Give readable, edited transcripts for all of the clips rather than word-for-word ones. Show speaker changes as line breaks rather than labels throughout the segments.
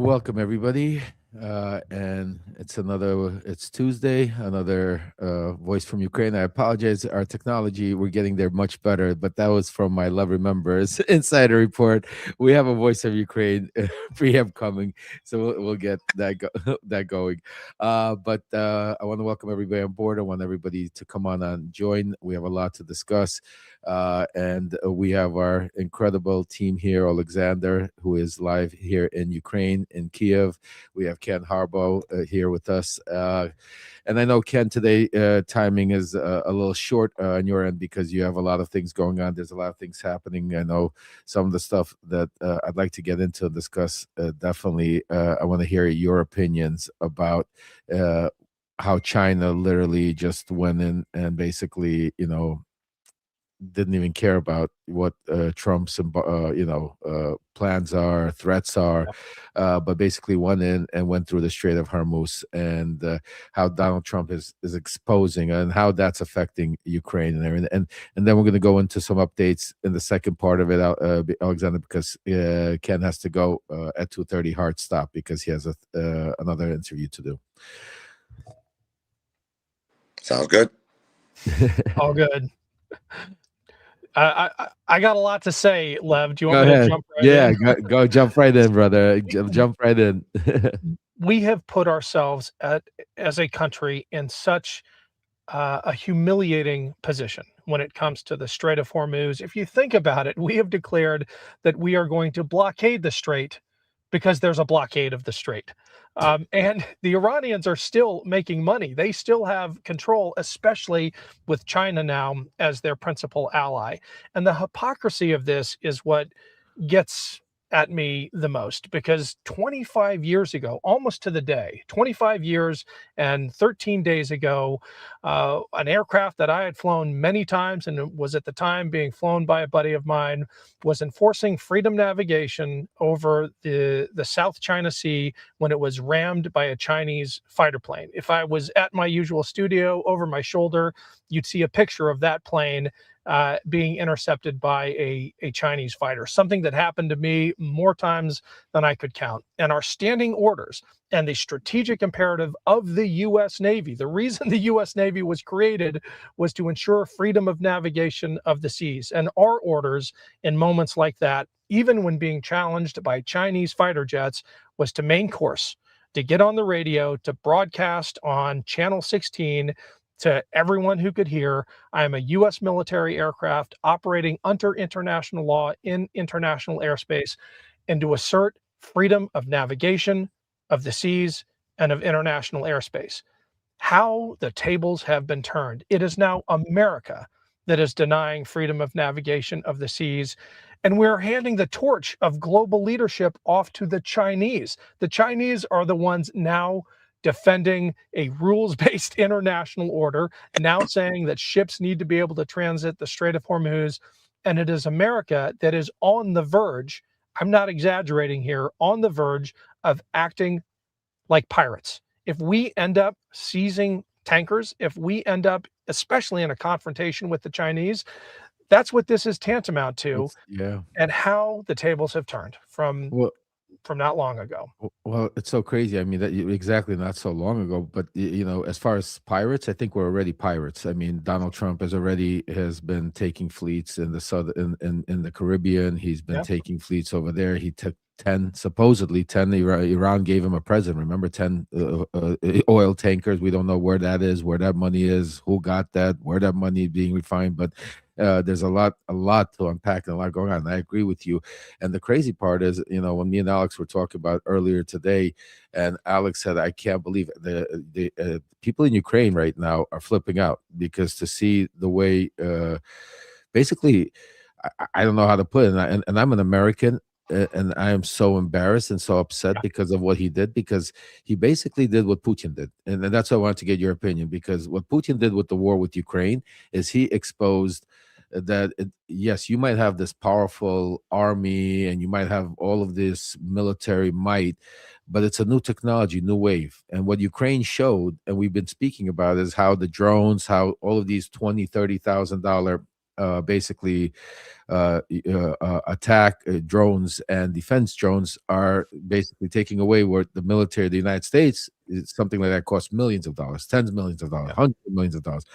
Welcome everybody. And it's Tuesday, another voice from Ukraine. I apologize. Our technology, we're getting there much better, but that was from my Love Remembers Insider Report. We have a voice of Ukraine preamp coming, so we'll get that going. But I want to welcome everybody on board. I want everybody to come on and join. We have a lot to discuss. And we have our incredible team here, Alexander, who is live here in Ukraine, in Kiev. We have Ken Harbo here with us. And I know, Ken, today timing is a little short on your end because you have a lot of things going on. There's a lot of things happening. I know some of the stuff that I'd like to get into and discuss. Definitely, I want to hear your opinions about how China literally just went in and basically, didn't even care about what Trump's plans are, threats are, but basically went in and went through the Strait of Hormuz, and how Donald Trump is exposing and how that's affecting Ukraine and everything. And then we're going to go into some updates in the second part of it, Alexander, because Ken has to go at 2:30 hard stop because he has another interview to do.
Sounds good.
All good. I got a lot to say, Lev. Do you want me to jump right in?
Yeah, go jump right in, brother. Jump right in.
We have put ourselves as a country in such a humiliating position when it comes to the Strait of Hormuz. If you think about it, we have declared that we are going to blockade the strait because there's a blockade of the strait. And the Iranians are still making money. They still have control, especially with China now as their principal ally. And the hypocrisy of this is what gets at me the most, because 25 years ago, almost to the day, 25 years and 13 days ago, an aircraft that I had flown many times and was at the time being flown by a buddy of mine was enforcing freedom navigation over the South China Sea when it was rammed by a Chinese fighter plane. If I was at my usual studio over my shoulder, you'd see a picture of that plane being intercepted by a Chinese fighter, something that happened to me more times than I could count. And our standing orders and the strategic imperative of the U.S. Navy, the reason the U.S. Navy was created was to ensure freedom of navigation of the seas. And our orders in moments like that, even when being challenged by Chinese fighter jets, was to main course, to get on the radio, to broadcast on Channel 16 to everyone who could hear, I am a U.S. military aircraft operating under international law in international airspace, and to assert freedom of navigation of the seas and of international airspace. How the tables have been turned. It is now America that is denying freedom of navigation of the seas, and we're handing the torch of global leadership off to the Chinese. The Chinese are the ones now defending a rules-based international order, now saying that ships need to be able to transit the Strait of Hormuz, and it is America that is on the verge, I'm not exaggerating here, on the verge of acting like pirates. If we end up seizing tankers, if we end up, especially in a confrontation with the Chinese, that's what this is tantamount to, and how the tables have turned from not long ago.
Well, it's so crazy. I mean, exactly not so long ago. But as far as pirates, I think we're already pirates. I mean, Donald Trump has been taking fleets in the in the Caribbean. He's been taking fleets over there. He took 10, supposedly 10. Iran gave him a present. Remember, 10 oil tankers. We don't know where that is, where that money is, who got that, where that money is being refined. But there's a lot to unpack and a lot going on. And I agree with you. And the crazy part is, when me and Alex were talking about earlier today, and Alex said, I can't believe it. The people in Ukraine right now are flipping out because to see the way, basically, I don't know how to put it. And I'm an American. And I am so embarrassed and so upset because of what he did, because he basically did what Putin did. And that's why I wanted to get your opinion, because what Putin did with the war with Ukraine is he exposed that, yes, you might have this powerful army and you might have all of this military might, but it's a new technology, new wave. And what Ukraine showed, and we've been speaking about, is how the drones, how all of these $20,000, $30,000 basically attack drones and defense drones are basically taking away what the military of the United States is. Something like that costs millions of dollars, tens of millions of dollars,
Yeah.
hundreds of millions of dollars.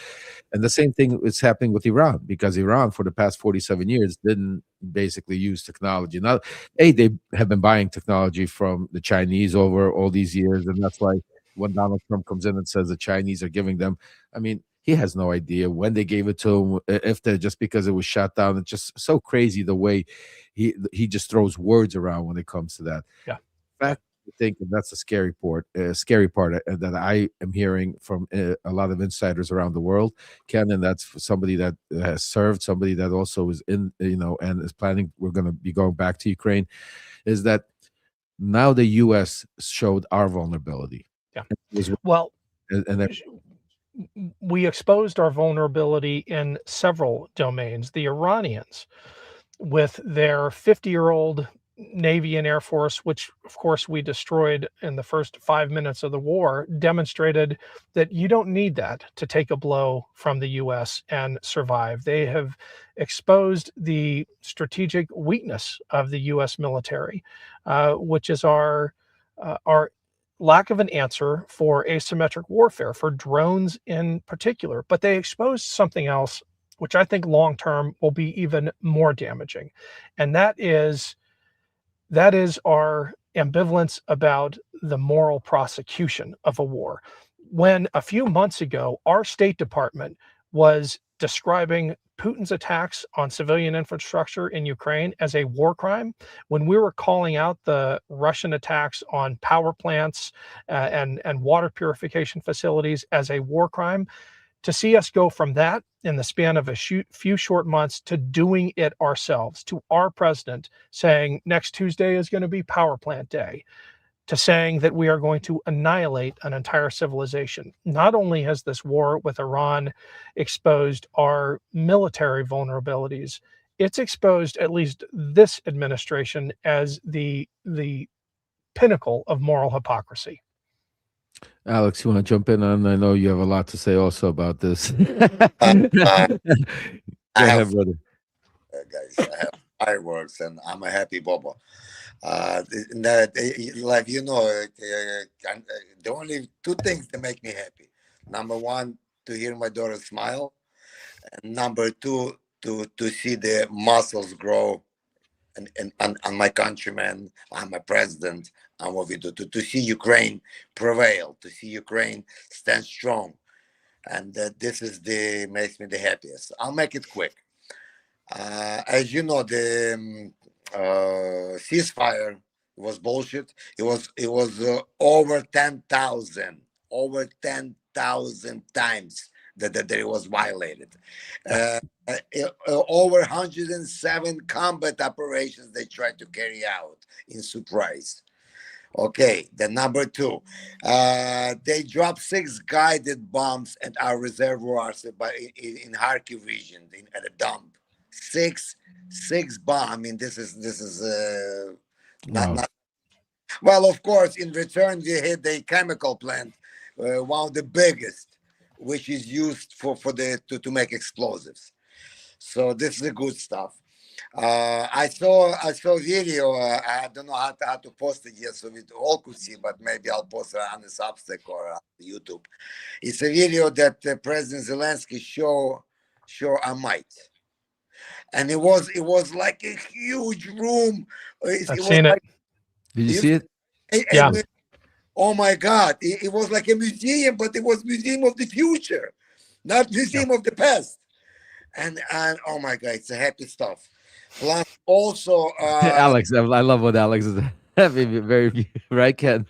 And the same thing is happening with Iran, because Iran for the past 47 years didn't basically use technology. Now, they have been buying technology from the Chinese over all these years, and that's why when Donald Trump comes in and says the Chinese are giving them, I mean, he has no idea when they gave it to him, if they're just because it was shot down. It's just so crazy the way he just throws words around when it comes to that.
Yeah.
Fact, I think that's the scary part that I am hearing from a lot of insiders around the world, Ken, and that's for somebody that has served, somebody that also is in, and is planning. We're going to be going back to Ukraine. Is that now the U.S. showed our vulnerability?
Yeah.
It was,
Well,
and
we exposed our vulnerability in several domains. The Iranians, with their 50-year-old Navy and Air Force, which of course we destroyed in the first 5 minutes of the war, demonstrated that you don't need that to take a blow from the US and survive. They have exposed the strategic weakness of the US military, which is our lack of an answer for asymmetric warfare, for drones in particular. But they exposed something else, which I think long term will be even more damaging. And that is our ambivalence about the moral prosecution of a war. When a few months ago, our State Department was describing Putin's attacks on civilian infrastructure in Ukraine as a war crime, when we were calling out the Russian attacks on power plants and water purification facilities as a war crime, to see us go from that in the span of a few short months to doing it ourselves, to our president saying next Tuesday is going to be power plant day, to saying that we are going to annihilate an entire civilization. Not only has this war with Iran exposed our military vulnerabilities, it's exposed at least this administration as the pinnacle of moral hypocrisy.
Alex, you want to jump in on? I know you have a lot to say also about this.
Uh, uh, I
Go
have
ahead, brother.
guys. I have fireworks, and I'm a happy Bobo. Like the only two things that make me happy. Number one, to hear my daughter smile, and number two, to see the muscles grow, and my countrymen, and my president, and what we do to see Ukraine prevail, to see Ukraine stand strong, and this is the makes me the happiest. I'll make it quick. As you know, the ceasefire was bullshit. It was over 10,000 times that it was violated.
Yeah.
Over 107 combat operations they tried to carry out in surprise. Okay, the number two, they dropped 6 guided bombs at our reservoirs in Kharkiv region at a dump. Six bomb. I mean, this is
Wow.
not well. Of course, in return, they hit the chemical plant, one of the biggest, which is used to make explosives. So this is the good stuff. I saw video. I don't know how to post it yet, so we all could see. But maybe I'll post it on the Substack or on YouTube. It's a video that President Zelensky show a might, and it was like a huge room. It
I've
was
seen it.
like
Did you
you,
see it?
Yeah.
oh my God! It was like a museum, but it was museum of the future, not
Yeah.
museum of the past. And oh my God, it's a happy stuff. Plus, also,
Alex, I love what Alex is having. Very right, Ken.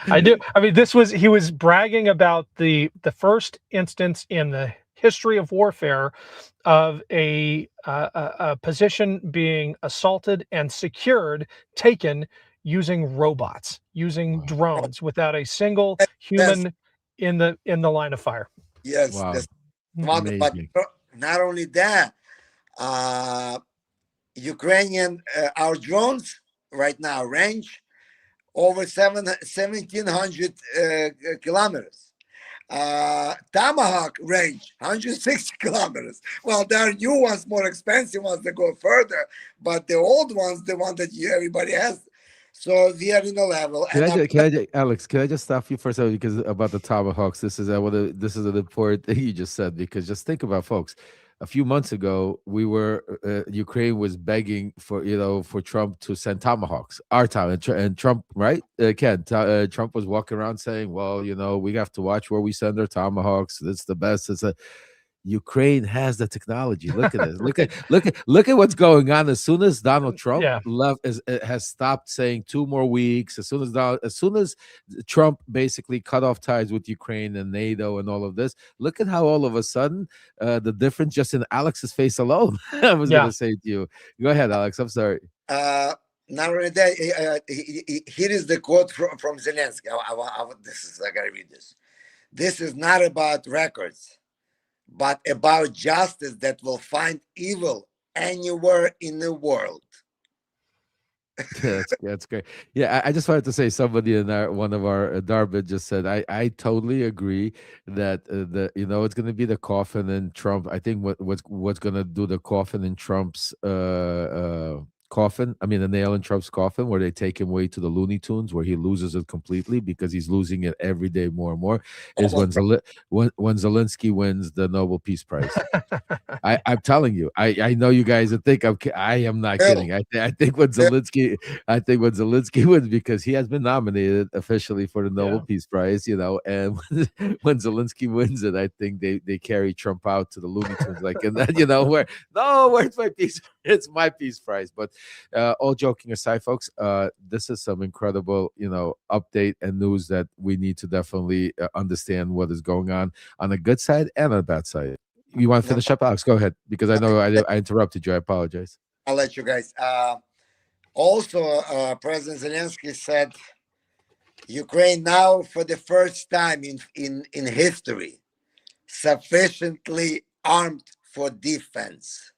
I do. I mean, this was he was bragging about the first instance in the history of warfare of a position being assaulted and secured, taken using robots, using
Wow.
drones, without a single
yes,
human in the line of fire.
yes,
Wow.
that's
Mm.
one. But
Amazing.
not only that, uh, Ukrainian our drones right now range over 1700 kilometers. Tomahawk range 160 kilometers. Well, there are new ones, more expensive ones that go further, but the old ones, the one that everybody has. So we are in a level,
Can
and
I
I'm
just, Alex? Can I just stop you for a second because about the tomahawks? This is I want to. This is an important thing you just said because just think about folks. A few months ago, we were Ukraine was begging for for Trump to send tomahawks, our time, and Trump, right? Ken, Trump was walking around saying, "Well, we have to watch where we send our tomahawks. It's the best." It's a Ukraine has the technology. Look at this.
Right.
Look at what's going on. As soon as Donald Trump
Yeah.
left, has stopped saying 2 more weeks. As soon as Trump basically cut off ties with Ukraine and NATO and all of this, look at how all of a sudden the difference just in Alex's face alone. I was
Yeah.
gonna say to you. Go ahead, Alex. I'm sorry.
uh, not only that. Here is the quote from Zelensky. This is I gotta read this. This is not about records, but about justice that will find evil anywhere in the world.
Yeah, that's great. Yeah, I just wanted to say somebody in one of our Darbit just said I totally agree that the it's going to be the coffin in Trump. I think what's going to do the coffin in Trump's coffin. I mean, the nail in Trump's coffin, where they take him away to the Looney Tunes, where he loses it completely because he's losing it every day more and more. Is
Almost.
when Zelensky wins the Nobel Peace Prize. I'm telling you, I know you guys think I am not
Bill,
kidding. I think when Zelensky wins because he has been nominated officially for the Nobel
Yeah.
Peace Prize, and when Zelensky wins it, I think they carry Trump out to the Looney Tunes, like and then where's my peace? It's my peace prize. But all joking aside, folks, this is some incredible update and news that we need to definitely understand what is going on the good side and on the bad side. You want to
no,
finish up, Alex? Go ahead, because I know I interrupted you. I apologize.
I'll let you guys. Also, President Zelensky said Ukraine now, for the first time in history, sufficiently armed for defense.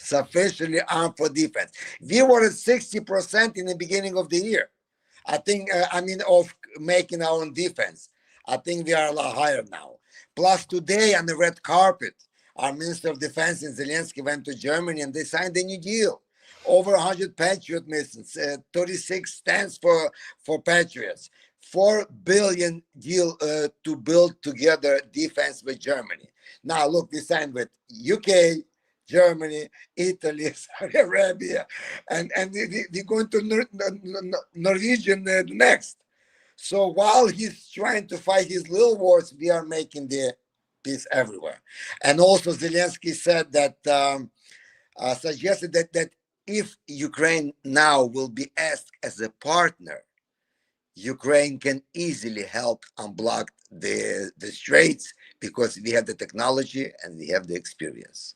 Sufficiently armed for defense. We were at 60% in the beginning of the year. I think, of making our own defense. I think we are a lot higher now. Plus, today on the red carpet, our Minister of Defense in Zelensky went to Germany and they signed a new deal. Over 100 Patriot missiles, 36 stands for Patriots, 4 billion deal to build together defense with Germany. Now, look, we signed with UK, Germany, Italy, Saudi Arabia, and we're going to Norwegian next. So while he's trying to fight his little wars, we are making the peace everywhere. And also Zelensky said that, suggested that if Ukraine now will be asked as a partner, Ukraine can easily help unblock the straits because we have the technology and we have the experience.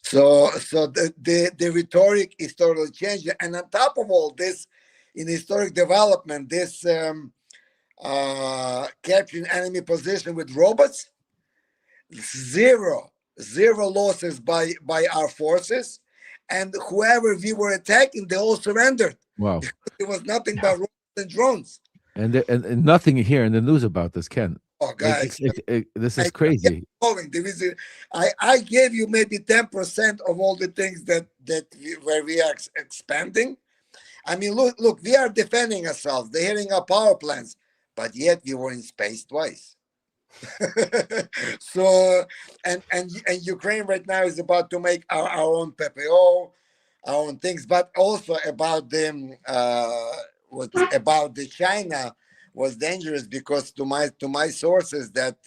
So the rhetoric is totally changed. And on top of all this, in historic development, this capturing enemy position with robots, zero losses by our forces, and whoever we were attacking, they all surrendered.
Wow.
It was nothing
Yeah.
but robots and drones.
And nothing here in the news about this, Ken.
Oh,
Like
guys,
this
I
is crazy.
going. There is I gave you maybe 10% of all the things where we are expanding. I mean, look, we are defending ourselves. They're hitting our power plants, but yet we were in space twice. So, and Ukraine right now is about to make our own PPO, our own things, but also about them. What about the China was dangerous because to my sources that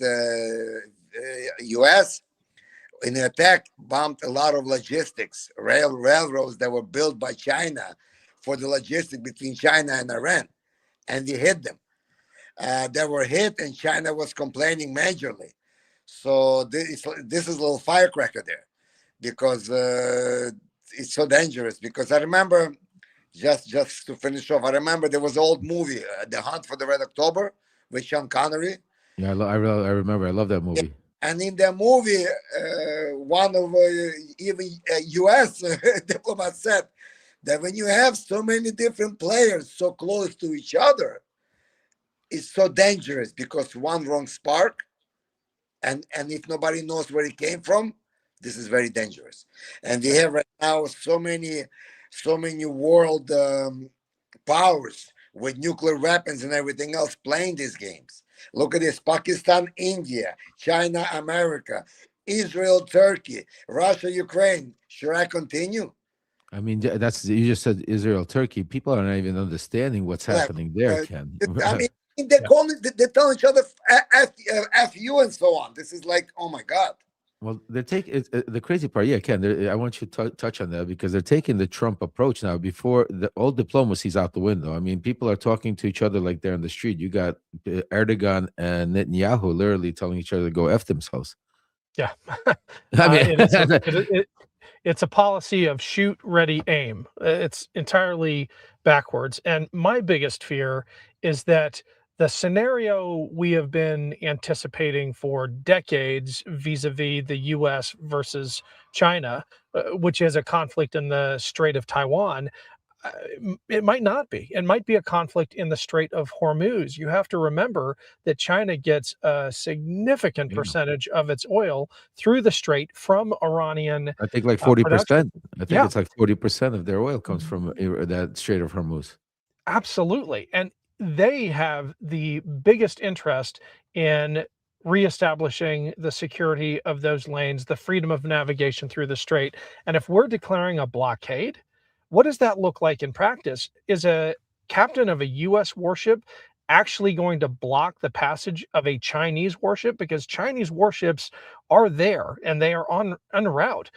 U.S. in the attack bombed a lot of logistics railroads that were built by China for the logistics between China and Iran, and we hit them. They were hit, and China was complaining majorly. So this is a little firecracker there because it's so dangerous. Because I remember, just to finish off, I remember there was an old movie, The Hunt for the Red October, with Sean Connery.
Yeah, I remember. I love that movie.
And in the movie, one of even U.S. diplomats said that when you have so many different players so close to each other, is so dangerous because one wrong spark, and if nobody knows where it came from, this is very dangerous. And we have right now so many world powers with nuclear weapons and everything else playing these games. Look at this: Pakistan, India, China, America, Israel, Turkey, Russia, Ukraine. Should I continue?
I mean, that's you just said Israel, Turkey. People are not even understanding what's
Like,
happening there,
uh,
Ken.
I mean, they're
Yeah.
calling, they're telling each other F you and so on. This is like, oh my God.
Well, they're taking the crazy part. Yeah, Ken, I want you to touch on that because they're taking the Trump approach now. Before the all diplomacy's out the window. I mean, people are talking to each other like they're in the street. You got Erdogan and Netanyahu literally telling each other to go f themselves.
Yeah.
I mean,
It is it's a policy of shoot, ready, aim. It's entirely backwards. And my biggest fear is that the scenario we have been anticipating for decades vis-a-vis the US versus China, which is a conflict in the Strait of Taiwan, uh, it might not be. It might be a conflict in the Strait of Hormuz. You have to remember that China gets a significant
yeah,
percentage of its oil through the strait from Iranian
I think like
production.
40%. I think
Yeah,
it's like 40% of their oil comes from that Strait of Hormuz.
absolutely. And they have the biggest interest in reestablishing the security of those lanes, the freedom of navigation through the strait. And if we're declaring a blockade, what does that look like in practice? Is a captain of a US warship actually going to block the passage of a Chinese warship? Because Chinese warships are there and they are on en route.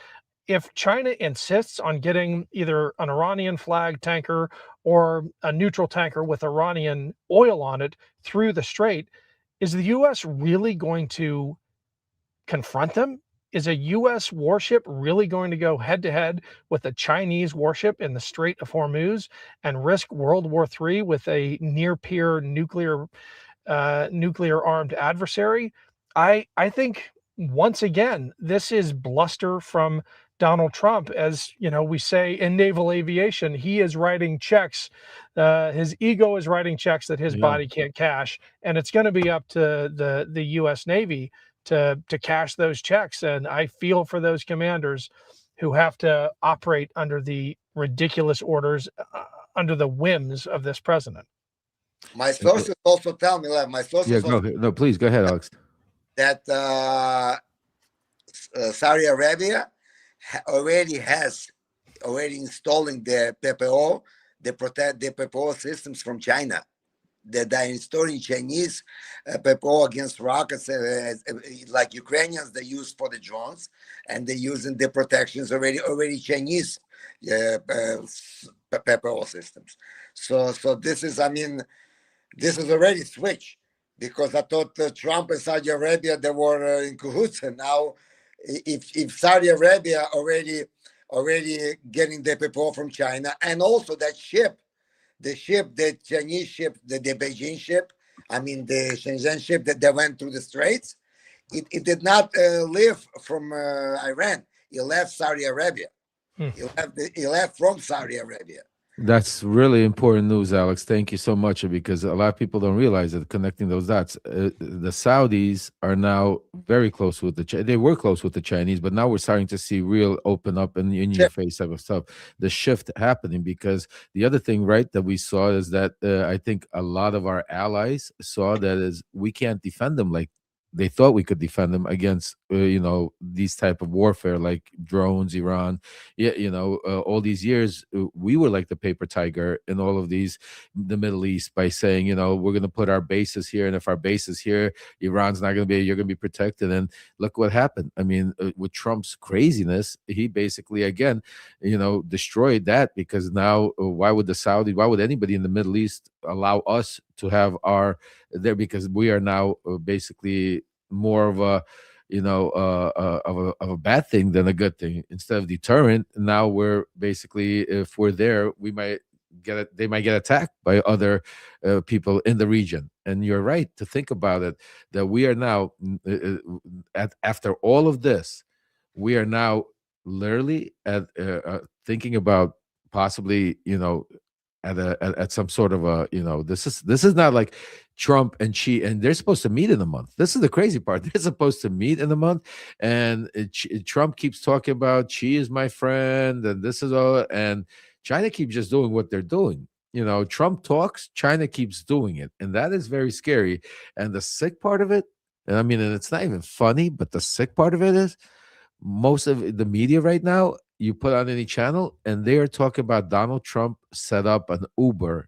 If China insists on getting either an Iranian flag tanker or a neutral tanker with Iranian oil on it through the strait, is the US really going to confront them? Is a US warship really going to go head to head with a Chinese warship in the Strait of Hormuz and risk World War III with a near peer nuclear armed adversary? I think once again this is bluster from Donald Trump. As you know, we say in naval aviation, he is writing checks. His ego is writing checks that his
Yeah.
body can't cash, and it's going to be up to the U.S. Navy to cash those checks. And I feel for those commanders who have to operate under the ridiculous orders, under the whims of this president.
My
Uh, uh,
sources also tell me, like, my
Yeah,
sources
go
also
ahead. No, please go ahead, Alex.
that Saudi Arabia already installing the PPO, the protect the PPO systems from China. They're installing Chinese PPO against rockets, like Ukrainians they use for the drones, and they're using the protections already Chinese PPO systems. So this is, I mean, this is already switched, because I thought Trump and Saudi Arabia they were in cahoots, and now if Saudi Arabia already getting the people from China, and also that ship, the Chinese ship, the Beijing ship, I mean the Shenzhen ship that they went through the straits, it did not leave from Iran. It left Saudi Arabia.
Hmm.
It left from Saudi Arabia.
That's really important news, Alex. Thank you so much because a lot of people don't realize that connecting those dots. The Saudis are now very close with they were close with the Chinese, but now we're starting to see real open up and in your
Ship.
face type of stuff. The shift happening because the other thing, right, that we saw is that I think a lot of our allies saw that is we can't defend them like they thought we could defend them against these type of warfare like drones, Iran. Yeah, all these years we were like the paper tiger in all of these the Middle East by saying, we're going to put our bases here, and if our base is here, Iran's not going to be, you're going to be protected. And look what happened. I mean, with Trump's craziness, he basically again, destroyed that, because now why would anybody in the Middle East allow us to have our there, because we are now basically more of a of a bad thing than a good thing. Instead of deterrent, now we're basically, if we're there, we might they might get attacked by other people in the region. And you're right to think about it, that we are now after all of this, we are now literally thinking about possibly at some sort of a this is not like Trump and Xi, and they're supposed to meet in a month. This is the crazy part. They're supposed to meet in a month, and Trump keeps talking about Xi is my friend, and this is all, and China keeps just doing what they're doing. Trump talks, China keeps doing it, and that is very scary. And the sick part of it, and I mean, and it's not even funny, but the sick part of it is most of the media right now, you put on any channel, and they are talking about Donald Trump set up an Uber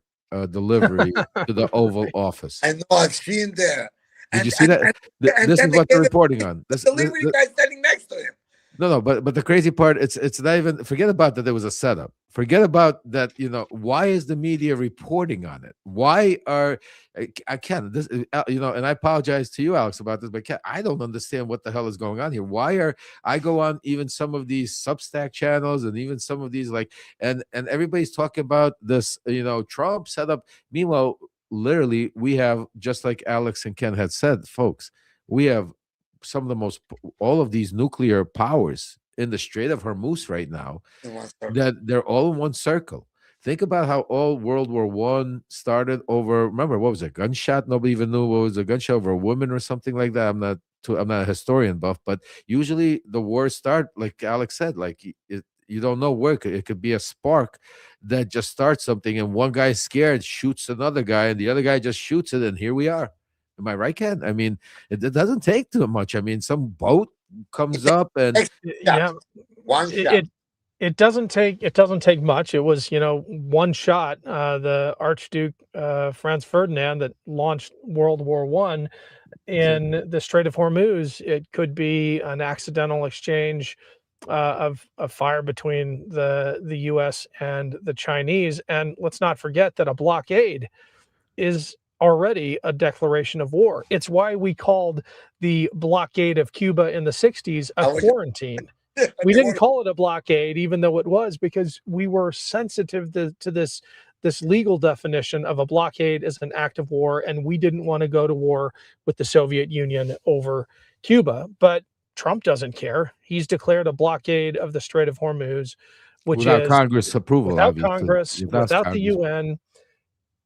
delivery to the Oval Office.
I know, I've seen there.
Did you
And
see
and
that?
and, and
This
then
is
they
what they're
gave
reporting
a
on. This
delivery guy standing next to him.
no, no, but the crazy part, it's not even, forget about that there was a setup. Forget about that, why is the media reporting on it? Why are I can't this and I apologize to you, Alex, about this, but I don't understand what the hell is going on here. Why are I go on even some of these Substack channels and even some of these like and everybody's talking about this, Trump setup. Meanwhile, literally, we have, just like Alex and Ken had said, folks, we have some of the most all of these nuclear powers in the Strait of Hormuz right now,
In one circle.
that they're all in one circle. Think about how all World War I started over. Remember, what was it? Gunshot. Nobody even knew what was a gunshot over a woman or something like that. I'm not a historian buff, but usually the wars start, like Alex said, like you don't know where it could be a spark that just starts something, and one guy scared shoots another guy, and the other guy just shoots it, and here we are. Am I right, Ken? I mean, it doesn't take too much. I mean, some boat
It
comes
takes
up and
shot.
Yeah,
One
it,
shot.
it it doesn't take much. It was, one shot. The Archduke Franz Ferdinand that launched World War I in the Strait of Hormuz. It could be an accidental exchange of fire between the U.S. and the Chinese. And let's not forget that a blockade is already a declaration of war. It's why we called the blockade of Cuba in the 60s a
I was just,
quarantine. We
they
didn't
were
call it a blockade, even though it was, because we were sensitive to this legal definition of a blockade as an act of war, and we didn't want to go to war with the Soviet Union over Cuba. But Trump doesn't care. He's declared a blockade of the Strait of Hormuz, which
without
is
Congress approval,
without
obviously.
Congress, without the UN.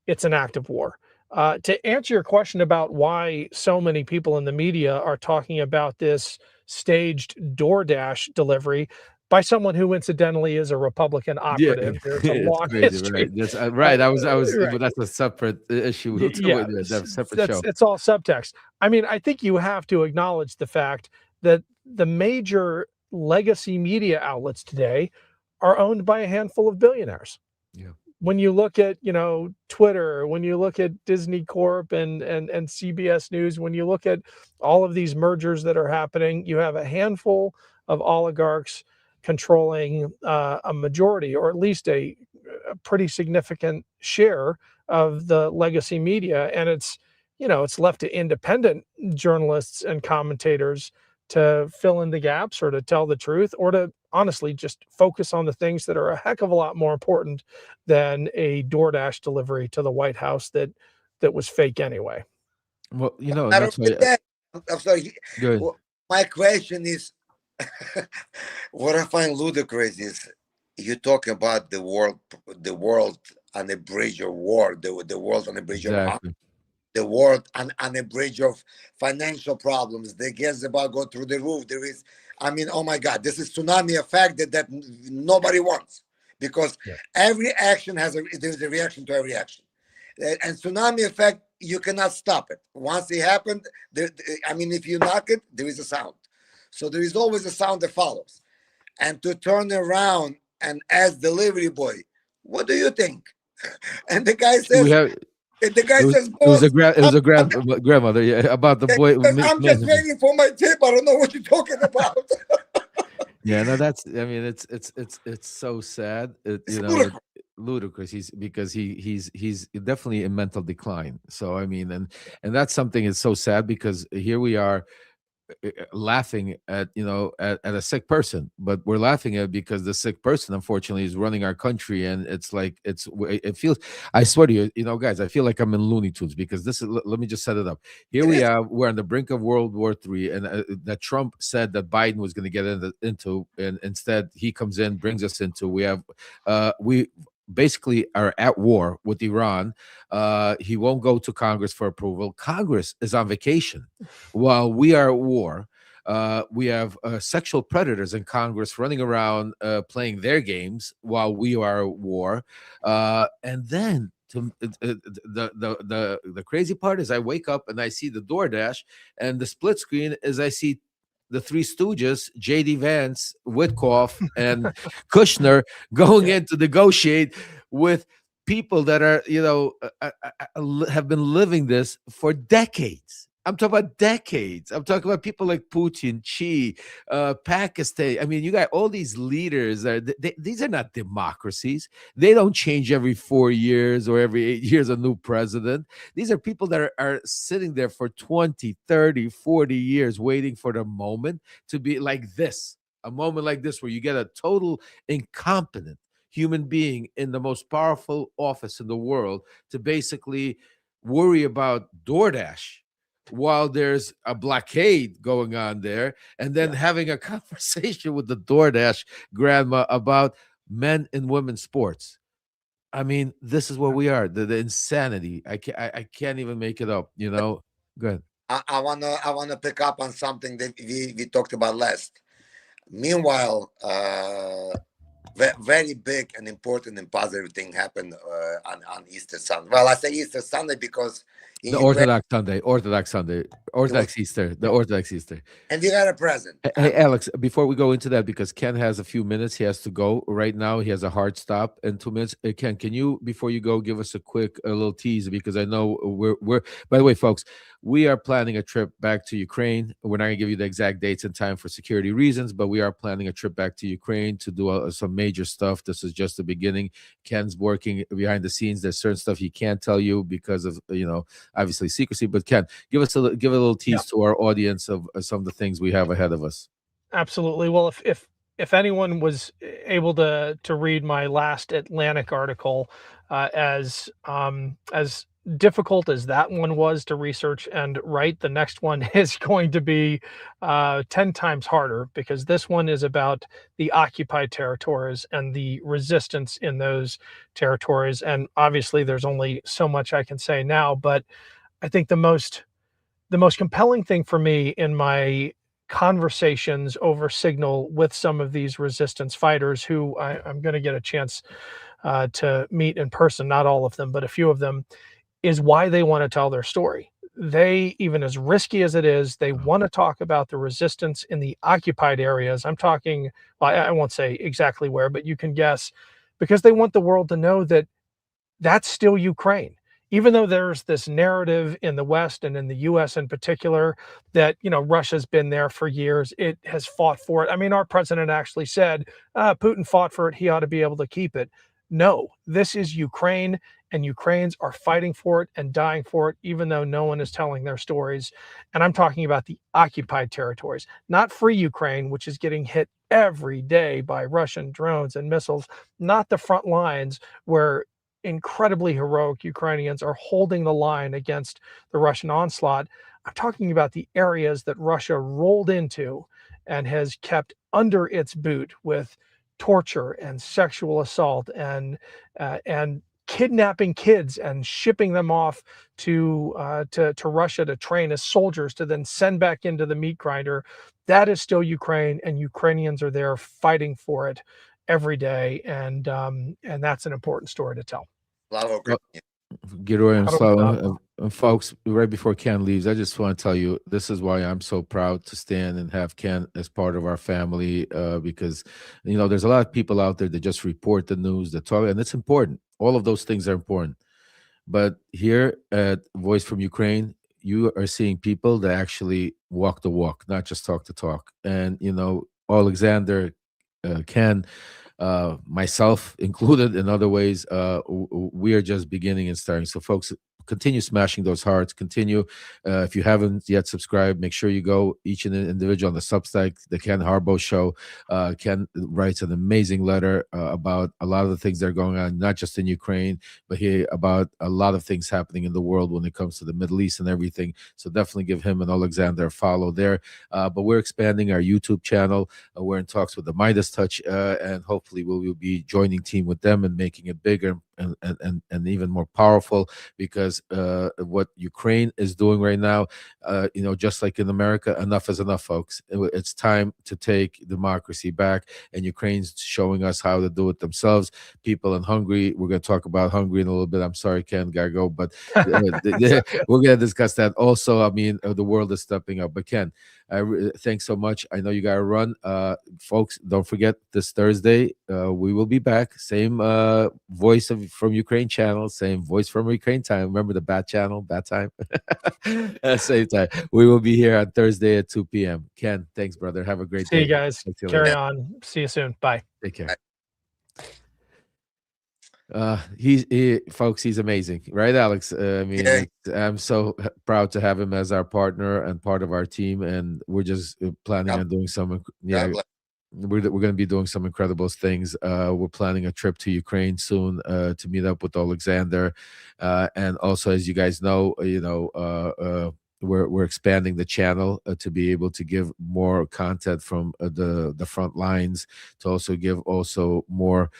It's an act of war. To answer your question about why so many people in the media are talking about this staged DoorDash delivery by someone who incidentally is a Republican
Yeah,
operative, there's a
it's
long
crazy, right?
history.
That's
Uh,
right. I was, but
right.
that's a separate issue.
Yeah,
That's a separate
that's
show.
it's all subtext. I mean, I think you have to acknowledge the fact that the major legacy media outlets today are owned by a handful of billionaires.
Yeah.
When you look at, Twitter, when you look at Disney Corp and CBS News, when you look at all of these mergers that are happening, you have a handful of oligarchs controlling a majority, or at least a pretty significant share of the legacy media, and it's left to independent journalists and commentators to fill in the gaps, or to tell the truth, or to honestly just focus on the things that are a heck of a lot more important than a DoorDash delivery to the White House that was fake anyway.
Well, and
not
that's why.
only that. I'm sorry.
Good.
My question is, what I find ludicrous is you talk about the world on the bridge of war, the world on the bridge of hunger,
Exactly.
the world on a bridge of financial problems. The gas about go through the roof. There is, I mean, oh my God, this is tsunami effect that nobody wants, because
Yeah.
every action there's a reaction to every action. And tsunami effect, you cannot stop it. Once it happened, I mean, if you knock it, there is a sound. So there is always a sound that follows. And to turn around and ask delivery boy, what do you think? And
We have
the guy says,
it was a
boss,
grandmother, yeah, about the boy
I'm just
managing.
waiting for my tip. I don't know what you're talking about.
Yeah, no, that's. I mean, it's so sad.
It's ludicrous.
Ludicrous. He's definitely in mental decline. So I mean, and that's something. It's so sad because here we are laughing at at a sick person, but we're laughing at it because the sick person unfortunately is running our country, and it's like it feels, I swear to you, guys, I feel like I'm in Looney Tunes, because this is, let me just set it up. Here
It
we
is.
are, we're on the brink of World War III, and that Trump said that Biden was going to get into, and instead he comes in, brings us into, we have we basically are at war with Iran. He won't go to Congress for approval. Congress is on vacation while we are at war. We have sexual predators in Congress running around playing their games while we are at war. And then the crazy part is I wake up and I see the DoorDash, and the split screen is I see the Three Stooges, J.D. Vance, Witkoff, and Kushner going
Yeah.
in to negotiate with people that are, have been living this for decades. I'm talking about decades. I'm talking about people like Putin, Xi, Pakistan. I mean, you got all these leaders. These are not democracies. They don't change every 4 years or every 8 years a new president. These are people that are sitting there for 20, 30, 40 years waiting for the moment to be like this. A moment like this where you get a total incompetent human being in the most powerful office in the world to basically worry about DoorDash while there's a blockade going on there, and then
Yeah.
having a conversation with the DoorDash grandma about men and women's sports. I mean, this is what we are. The insanity. I can't even make it up. Good.
I wanna pick up on something that we talked about last. Meanwhile, very big and important and positive thing happened on Easter Sunday. Well, I say Easter Sunday because in
The
Ukraine
Orthodox Sunday,
it was,
Orthodox Easter, the
yeah,
Orthodox Easter.
and we got a present.
Hey, Alex, before we go into that, because Ken has a few minutes, he has to go right now. He has a hard stop in 2 minutes. Ken, can you, before you go, give us a little tease? Because I know we're. By the way, folks, we are planning a trip back to Ukraine. We're not going to give you the exact dates and time for security reasons, but we are planning a trip back to Ukraine to do some major stuff. This is just the beginning. Ken's working behind the scenes. There's certain stuff he can't tell you because of obviously secrecy. But Ken, give a little
Yeah.
tease to our audience of some of the things we have ahead of us.
Absolutely. Well, if anyone was able to read my last Atlantic article, as difficult as that one was to research and write, the next one is going to be 10 times harder, because this one is about the occupied territories and the resistance in those territories. And obviously, there's only so much I can say now, but I think the most compelling thing for me in my conversations over Signal with some of these resistance fighters, who I'm going to get a chance to meet in person, not all of them, but a few of them, is why they want to tell their story. They, even as risky as it is, they want to talk about the resistance in the occupied areas. I'm talking, well, I won't say exactly where, but you can guess, because they want the world to know that that's still Ukraine. Even though there's this narrative in the West and in the US in particular that, Russia's been there for years, it has fought for it. I mean, our president actually said, Putin fought for it, he ought to be able to keep it. No, this is Ukraine, and Ukrainians are fighting for it and dying for it, even though no one is telling their stories. And I'm talking about the occupied territories, not free Ukraine, which is getting hit every day by Russian drones and missiles, not the front lines where incredibly heroic Ukrainians are holding the line against the Russian onslaught. I'm talking about the areas that Russia rolled into and has kept under its boot with torture and sexual assault and kidnapping kids and shipping them off to Russia to train as soldiers to then send back into the meat grinder. That is still Ukraine, and Ukrainians are there fighting for it every day, and that's an important story to tell.
Slava
Well,
Ukraini.
Gilroy and
How do we
Slava,
not?
folks, right before Ken leaves, I just want to tell you this is why I'm so proud to stand and have Ken as part of our family, because there's a lot of people out there that just report the news, that talk, and it's important. All of those things are important. But here at Voice from Ukraine, you are seeing people that actually walk the walk, not just talk the talk. And Alexander, Ken, myself included in other ways, we are just beginning and starting. So, folks, continue smashing those hearts. Continue, if you haven't yet subscribed, make sure you go each and individual on the Substack, the Ken Harbo Show. Ken writes an amazing letter about a lot of the things that are going on, not just in Ukraine, but here about a lot of things happening in the world when it comes to the Middle East and everything. So definitely give him and Alexander a follow there. But we're expanding our YouTube channel. We're in talks with the Midas Touch, and hopefully we will be joining team with them and making it bigger and even more powerful, because what Ukraine is doing right now, just like in America, enough is enough, folks. It's time to take democracy back, and Ukraine's showing us how to do it themselves. People in Hungary, we're going to talk about Hungary in a little bit. I'm sorry, Ken, gotta go, but
So good.
we're going to discuss that also. I mean, the world is stepping up. But Ken, thanks so much. I know you got to run. Folks, don't forget this Thursday, we will be back. Same voice from Ukraine channel, same voice from Ukraine time. Remember the bat channel, bat time? Same time. We will be here on Thursday at 2 p.m. Ken, thanks, brother. Have a great
See you
day.
guys.
Talk to you
Carry
later.
on. See you soon. Bye.
Take care.
Right.
Folks, he's amazing, right, Alex? I mean,
Yeah,
I'm so proud to have him as our partner and part of our team, and we're just planning
God,
on doing some,
God
yeah,
bless.
we're going to be doing some incredible things. We're planning a trip to Ukraine soon to meet up with Alexander, and also, as you guys know, we're expanding the channel to be able to give more content from the front lines, to also give also more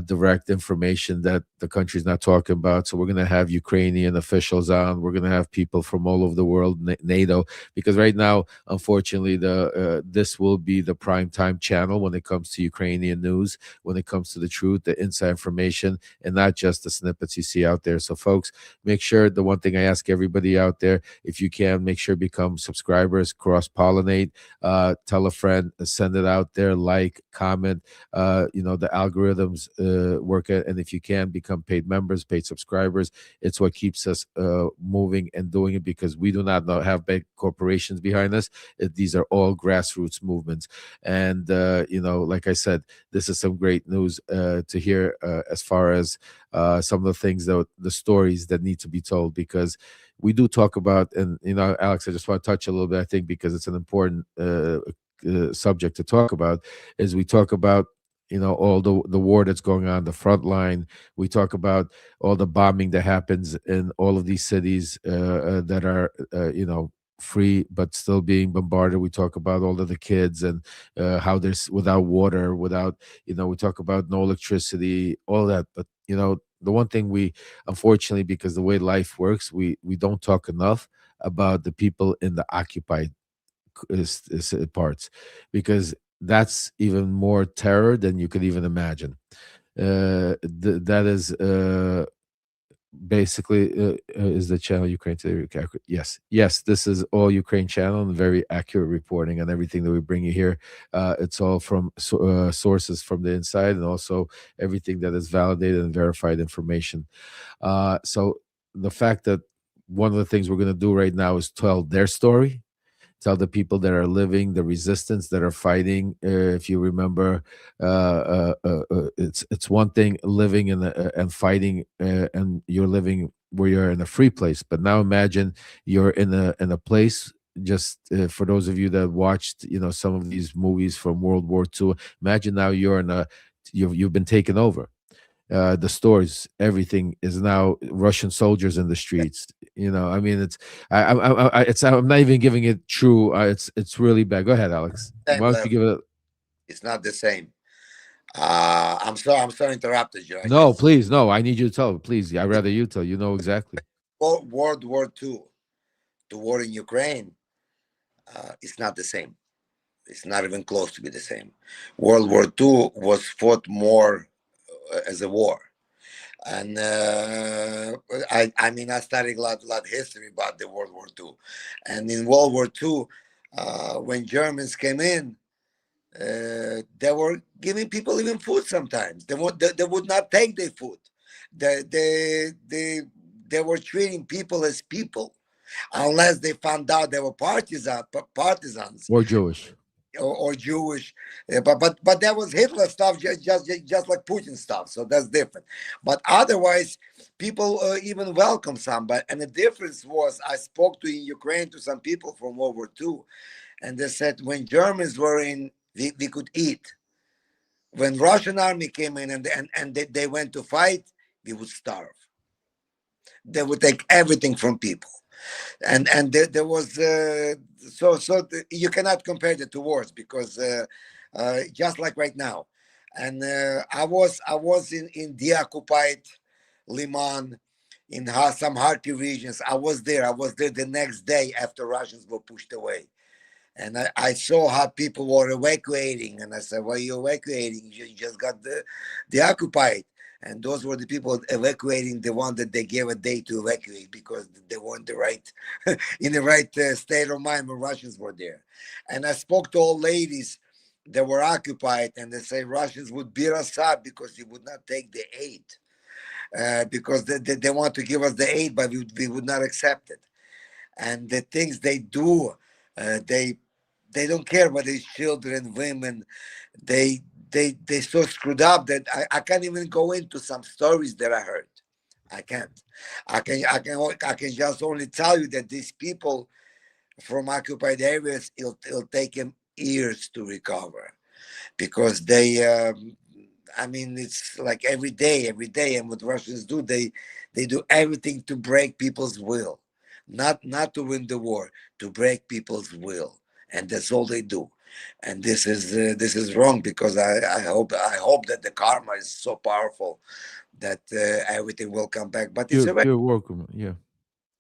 direct information that the country's not talking about. So we're going to have Ukrainian officials on. We're going to have people from all over the world, NATO, because right now, unfortunately, the this will be the prime time channel when it comes to Ukrainian news, when it comes to the truth, the inside information, and not just the snippets you see out there. So, folks, make sure, the one thing I ask everybody out there, if you can, make sure become subscribers, cross pollinate, tell a friend, send it out there, like, comment. The algorithms work at, and if you can, become paid members, paid subscribers. It's what keeps us moving and doing it, because we do not have big corporations behind us. These are all grassroots movements. And like I said, this is some great news to hear, as far as some of the things, that the stories that need to be told, because we do talk about, and Alex, I just want to touch a little bit, I think, because it's an important subject to talk about, is we talk about all the war that's going on the front line. We talk about all the bombing that happens in all of these cities that are free but still being bombarded. We talk about all of the kids, and how there's without water, without we talk about no electricity, all that. But the one thing we, unfortunately, because the way life works, we don't talk enough about the people in the occupied parts, because that's even more terror than you could even imagine. That is basically, is the channel Ukraine Today accurate? Yes, this is all Ukraine channel, and very accurate reporting on everything that we bring you here. It's all from sources from the inside, and also everything that is validated and verified information. So the fact that one of the things we're going to do right now is tell their story, tell the people that are living, the resistance that are fighting. If you remember, it's one thing living and fighting, and you're living where you're in a free place. But now imagine you're in a place. Just for those of you that watched, some of these movies from World War II, imagine now you've been taken over. The stores, everything is now Russian soldiers in the streets. I mean, I'm not even giving it true. It's really bad. Go ahead, Alex.
Same
Why don't you
level.
give it?
It's not the same. I'm sorry interrupted you. I
No,
just
please, no. I need you to tell. Please, I'd rather you tell. You know exactly.
World War II, the war in Ukraine, it's not the same. It's not even close to be the same. World War II was fought more as a war. And I mean, I studied a lot history about the World War II. And in World War II, when Germans came in, they were giving people even food sometimes. They would not take their food. They, they, they, they were treating people as people unless they found out they were partisans.
Or Jewish.
or Jewish, but that was Hitler stuff, just like Putin stuff. So that's different. But otherwise, people even welcome some. But and the difference was, I spoke to in Ukraine to some people from World War II, and they said when Germans were in, we could eat. When Russian army came in and they went to fight, we would starve. They would take everything from people, and there was you cannot compare the two wars because just like right now, and I was in deoccupied Liman, in some Harki regions. I was there the next day after Russians were pushed away, and I saw how people were evacuating, and I said, "Why are you evacuating? You just got the occupied." And those were the people evacuating, the one that they gave a day to evacuate because they weren't the right in the right state of mind when Russians were there. And I spoke to old ladies that were occupied, and they say Russians would beat us up because they would not take the aid, because they want to give us the aid, but we would not accept it. And the things they do, they don't care about these children, women. They they so screwed up that I can't even go into some stories that I heard. I can't. I can just only tell you that these people from occupied areas, it'll take them years to recover because I mean, it's like every day, and what Russians do, they do everything to break people's will, not to win the war, to break people's will, and that's all they do. And this is wrong because I hope that the karma is so powerful that everything will come back. But
Pure welcome. Yeah.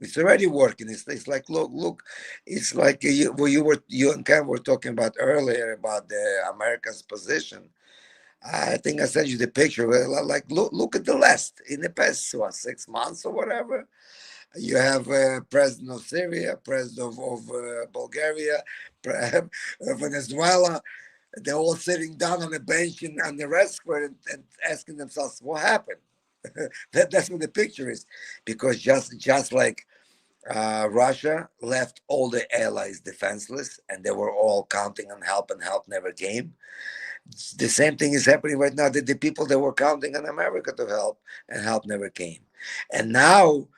it's already working. It's like look, it's like you and Ken were talking about earlier about the Americans' position. I think I sent you the picture. Like, look at the list in the past 6 months or whatever. You have president of Syria, president of Bulgaria, Venezuela. They're all sitting down on a bench on the red square and asking themselves, "What happened?" That's what the picture is, because just like Russia left all the allies defenseless, and they were all counting on help, and help never came. The same thing is happening right now. The people that were counting on America to help, and help never came. And now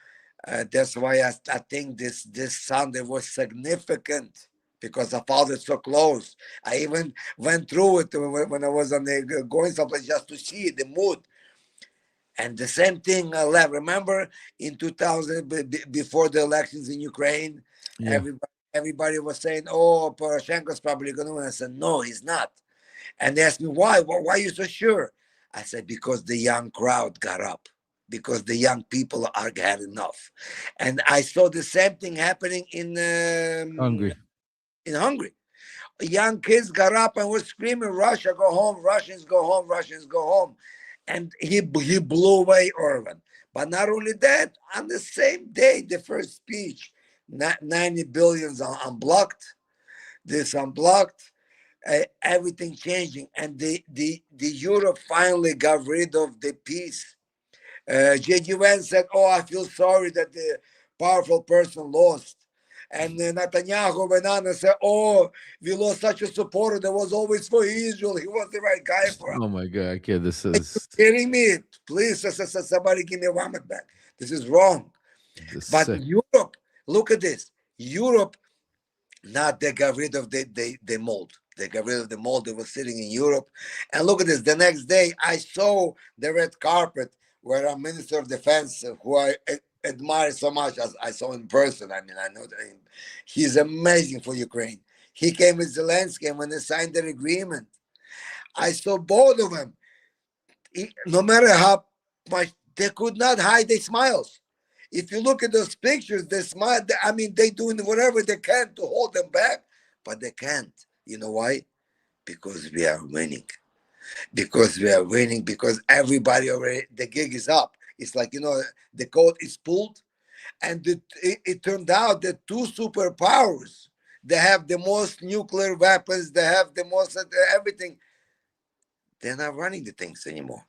that's why I think this Sunday was significant because I found it so close. I even went through it when I was on the going someplace just to see the mood. And the same thing, remember in 2000, before the elections in Ukraine,
Yeah.
everybody was saying, "Oh, Poroshenko's probably going to win." I said, "No, he's not." And they asked me, why? Why are you so sure? I said, because the young crowd got up, because the young people are had enough. And I saw the same thing happening
Hungry.
in Hungary. Young kids got up and were screaming, "Russia, go home! Russians, go home! Russians, go home!" And he blew away Orban. But not only that, on the same day, the first speech, 90 billions unblocked, this unblocked, everything changing, and the Europe finally got rid of the peace. JGN said, "Oh, I feel sorry that the powerful person lost." And Netanyahu went on and said, "Oh, we lost such a supporter that was always for Israel. He was the right guy for us."
Oh my God. Okay. This is
Kidding me? Please, somebody give me a vomit back. This is wrong.
this
But
sick.
Europe, look at this. Europe, not they got rid of the mold. They got rid of the mold that was sitting in Europe. And look at this. The next day, I saw the red carpet where a minister of defense, who I admire so much, as I saw in person. I mean, I know that he's amazing for Ukraine. He came with Zelensky, and when they signed the agreement, I saw both of them. No matter how much, they could not hide their smiles. If you look at those pictures, they smile. I mean, they doing whatever they can to hold them back, but they can't. You know why? Because we are winning. Because we are winning. Because everybody already, the gig is up. It's like, the code is pulled, and it turned out that two superpowers, they have the most nuclear weapons, they have the most everything. They're not running the things anymore.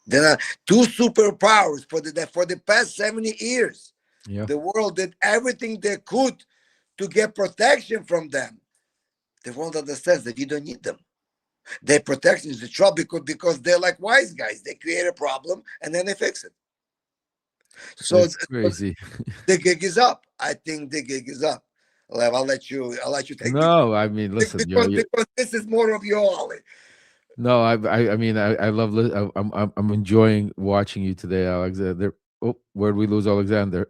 There are two superpowers for the past 70 years.
Yeah.
The world did everything they could to get protection from them. The world understands that you don't need them. Their protection is the trouble because they're like wise guys. They create a problem and then they fix it. So
It's crazy.
the gig is up. I think the gig is up. Lev, I'll let you take this
No, I mean, listen,
because this is more of your alley.
no, I mean, I love, I'm enjoying watching you today, Alexander. Oh, where'd we lose Alexander?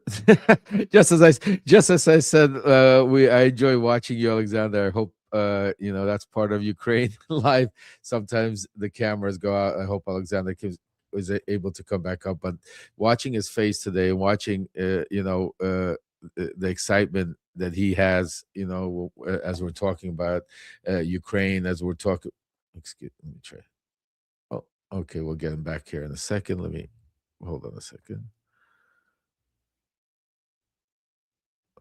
Just as I said, I enjoy watching you, Alexander. I hope, that's part of Ukraine live. Sometimes the cameras go out. I hope Alexander was able to come back up, but watching his face today and watching, the excitement that he has, as we're talking about Ukraine, as we're talking. Excuse me. Let me try. Oh, okay. We'll get him back here in a second. Let me hold on a second.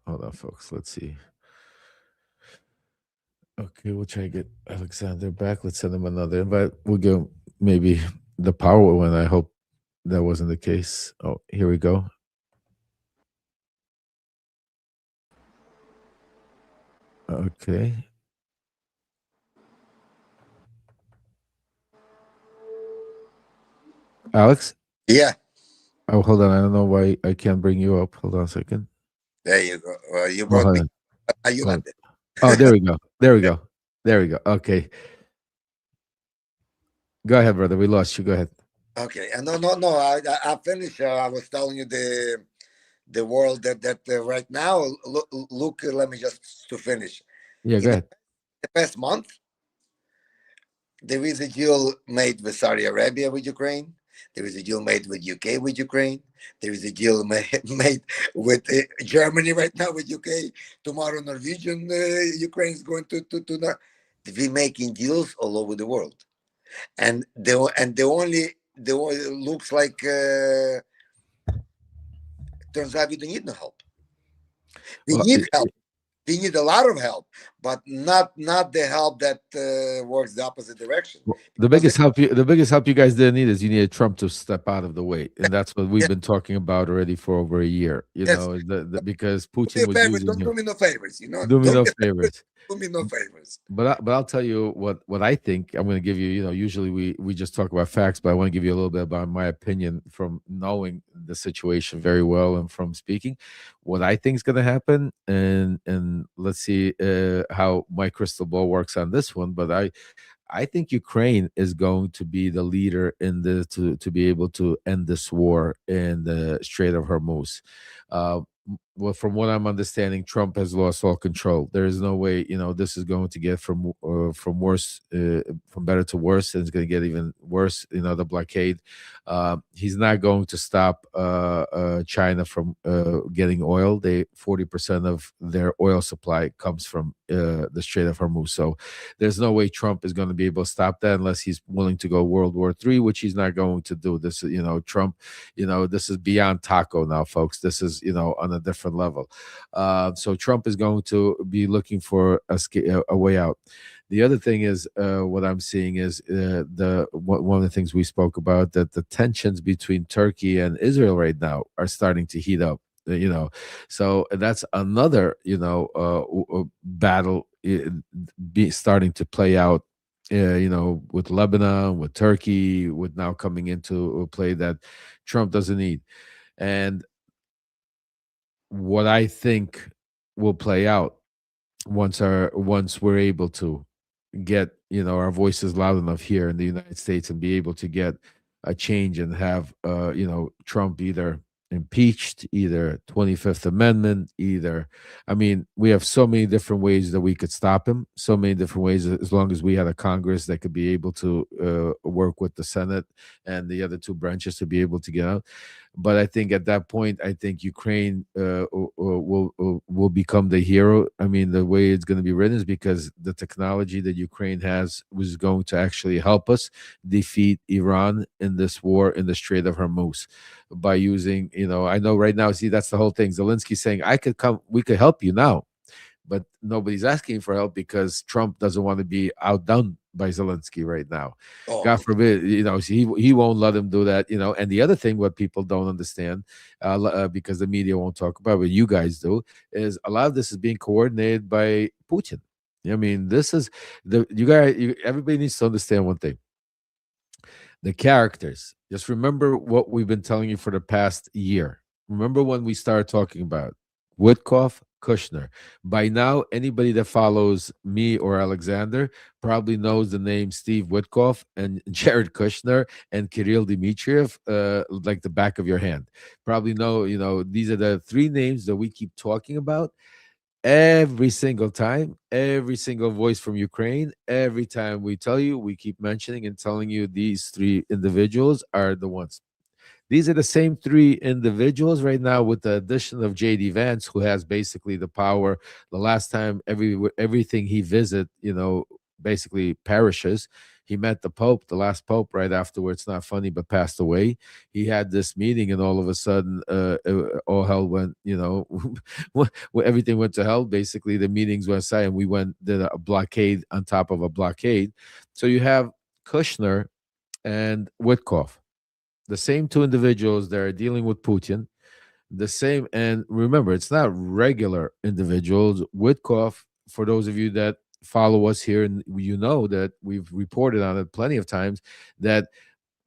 Hold on, folks. Let's see. Okay, we'll try to get Alexander back. Let's send him another invite. We'll give maybe the power one. I hope that wasn't the case. Oh, here we go. Okay. Alex?
Yeah,
Oh, hold on. I don't know why I can't bring you up. Hold on a second.
there you go. You
Oh,
brought
hold
me.
on.
You
Hold
had
on.
it.
Oh, there we go. There we go. There we go. Okay. Go ahead, brother. We lost you. Go ahead.
Okay, and no. I finished. I was telling you the world that right now. Look. Let me just to finish.
Yeah,
In
go ahead.
the past month, there is a deal made with Saudi Arabia with Ukraine. There is a deal made with UK with Ukraine. There is a deal made with Germany right now with UK. Tomorrow, Norwegian Ukraine is going to we making deals all over the world, and the only looks like turns out we don't need no help. We
Well,
need help. We need a lot of help, but not the help that works the opposite direction.
well,
Because
the biggest help you guys didn't need is you needed Trump to step out of the way, and that's what we've
yeah,
been talking about already for over a year.
yes,
Because
do me
Putin
a
was
favor.
using
Don't
him.
do me no favors.
Do me
Do
no
me a favor.
favors.
Do me no favors.
But I'll tell you what I think. I'm going to give you. Usually we just talk about facts, but I want to give you a little bit about my opinion from knowing the situation very well and from speaking. What I think is going to happen, and let's see how my crystal ball works on this one. But I think Ukraine is going to be the leader in the to be able to end this war in the Strait of Hormuz. Well, from what I'm understanding, Trump has lost all control. There is no way, this is going to get from worse, from better to worse, and it's going to get even worse. The blockade. He's not going to stop China from getting oil. 40% of their oil supply comes from the Strait of Hormuz. So there's no way Trump is going to be able to stop that unless he's willing to go World War III, which he's not going to do. This, Trump, this is beyond taco now, folks. This is, on a different level. So Trump is going to be looking for a way out. The other thing is, what I'm seeing is one of the things we spoke about, that the tensions between Turkey and Israel right now are starting to heat up. So that's another battle starting to play out. With Lebanon, with Turkey, with now coming into a play that Trump doesn't need. And what I think will play out once we're able to get our voices loud enough here in the United States and be able to get a change and have Trump either impeached, either 25th Amendment, either. I mean, we have so many different ways that we could stop him, so many different ways, as long as we had a Congress that could be able to work with the Senate and the other two branches to be able to get out. But I think at that point, I think Ukraine will become the hero. I mean, the way it's going to be written is because the technology that Ukraine has was going to actually help us defeat Iran in this war in the Strait of Hormuz by using, I know right now, see, that's the whole thing. Zelensky saying, "I could come, we could help you now." But nobody's asking for help because Trump doesn't want to be outdone by Zelensky right now. God
Oh,
forbid, he won't let him do that. And the other thing, what people don't understand, because the media won't talk about, but you guys do, is a lot of this is being coordinated by Putin. I mean, this is the you guys. Everybody needs to understand one thing: the characters. Just remember what we've been telling you for the past year. Remember when we started talking about Woodcoff, Kushner. By now, anybody that follows me or Alexander probably knows the name Steve Woodcoff and Jared Kushner and Kirill Dmitriev like the back of your hand. Probably know, these are the three names that we keep talking about every single time, every single voice from Ukraine, every time we tell you, we keep mentioning and telling you these three individuals are the ones. These are the same three individuals right now, with the addition of JD Vance, who has basically the power. The last time everything he visit, basically perishes. He met the Pope, the last Pope, right afterwards. Not funny, but passed away. He had this meeting, and all of a sudden, all hell went. Everything went to hell. Basically, the meetings went aside, and we did a blockade on top of a blockade. So you have Kushner and Witkoff, the same two individuals that are dealing with Putin, the same. And remember, it's not regular individuals. Witkoff, for those of you that follow us here, and you know that we've reported on it plenty of times, that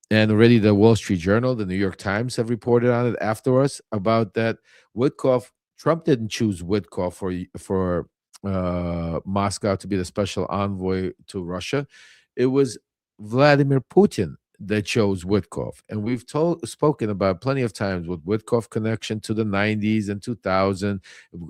and already the Wall Street Journal, the New York Times have reported on it after us about that. Witkoff, Trump didn't choose Witkoff for Moscow to be the special envoy to Russia. It was Vladimir Putin that chose Witkoff, and we've spoken about plenty of times with Witkoff connection to the '90s and 2000,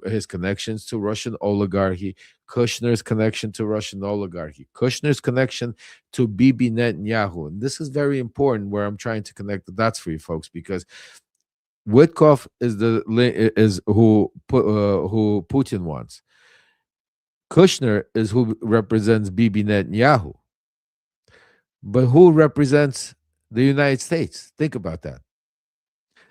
his connections to Russian oligarchy, Kushner's connection to Russian oligarchy, Kushner's connection to Bibi Netanyahu. And this is very important where I'm trying to connect the dots for you folks, because Witkoff is who Putin wants. Kushner is who represents Bibi Netanyahu. But who represents the United States? Think about that.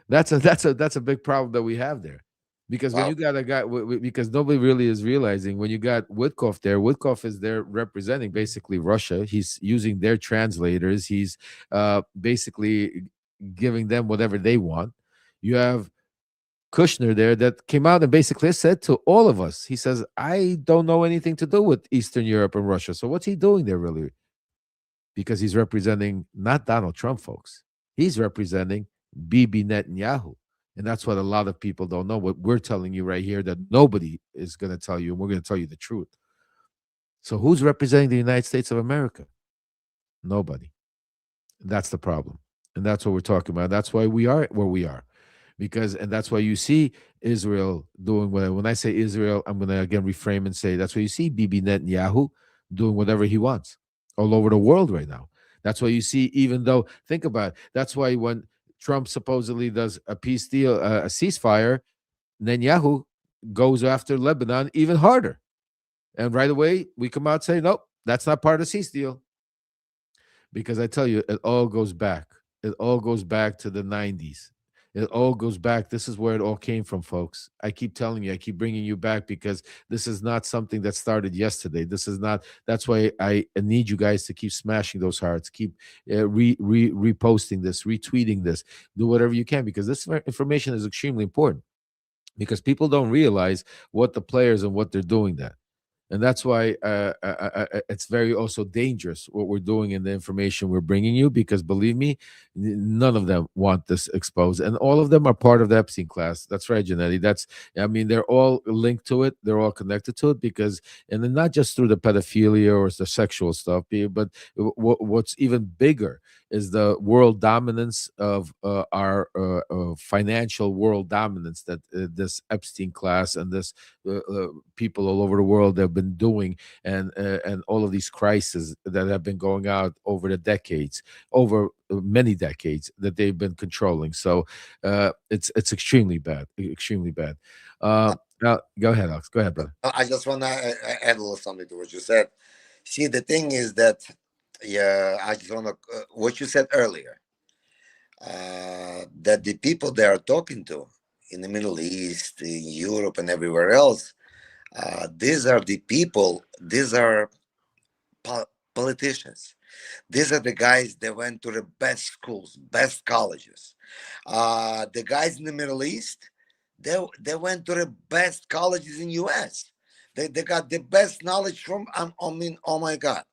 That's a big problem that we have there. Because when
Wow.
you got a guy, because nobody really is realizing, when you got Witkoff there, Witkoff is there representing basically Russia. He's using their translators. He's basically giving them whatever they want. You have Kushner there that came out and basically said to all of us, he says, I don't know anything to do with Eastern Europe and Russia. So what's he doing there really? Because he's representing not Donald Trump, folks. He's representing Bibi Netanyahu. And that's what a lot of people don't know. What we're telling you right here, that nobody is going to tell you, and we're going to tell you the truth. So who's representing the United States of America? Nobody. That's the problem. And that's what we're talking about. That's why we are where we are. And that's why you see Israel doing what, when I say Israel, I'm going to again reframe and say that's why you see Bibi Netanyahu doing whatever he wants all over the world right now. That's why you see, even though, think about it, that's why when Trump supposedly does a peace deal, a ceasefire, Netanyahu goes after Lebanon even harder. And right away, we come out saying, nope, that's not part of the peace deal. Because I tell you, it all goes back. It all goes back to the '90s. It all goes back. This is where it all came from, folks. I keep telling you, I keep bringing you back, because this is not something that started yesterday. This is not. That's why I need you guys to keep smashing those hearts, keep reposting this, retweeting this, do whatever you can, because this information is extremely important. Because people don't realize what the players and what they're doing that. And that's why it's very also dangerous what we're doing and the information we're bringing you, because believe me, none of them want this exposed, and all of them are part of the Epstein class. That's right, Janetti. I mean, they're all linked to it, they're all connected to it, because, and then not just through the pedophilia or the sexual stuff, but what's even bigger is the world dominance of our financial world dominance that this Epstein class and this people all over the world have been doing, and all of these crises that have been going out over the decades, over many decades, that they've been controlling. So it's extremely bad, extremely bad.
Uh,
Now, go ahead, Alex. Go ahead, brother.
I just want to add a little something to what you said. See, the thing is that, yeah, I just want to, what you said earlier, that the people they are talking to in the Middle East, in Europe, and everywhere else, these are the people, these are politicians. These are the guys that went to the best schools, best colleges. The guys in the Middle East, they went to the best colleges in U.S. They got the best knowledge from. I mean, oh my God,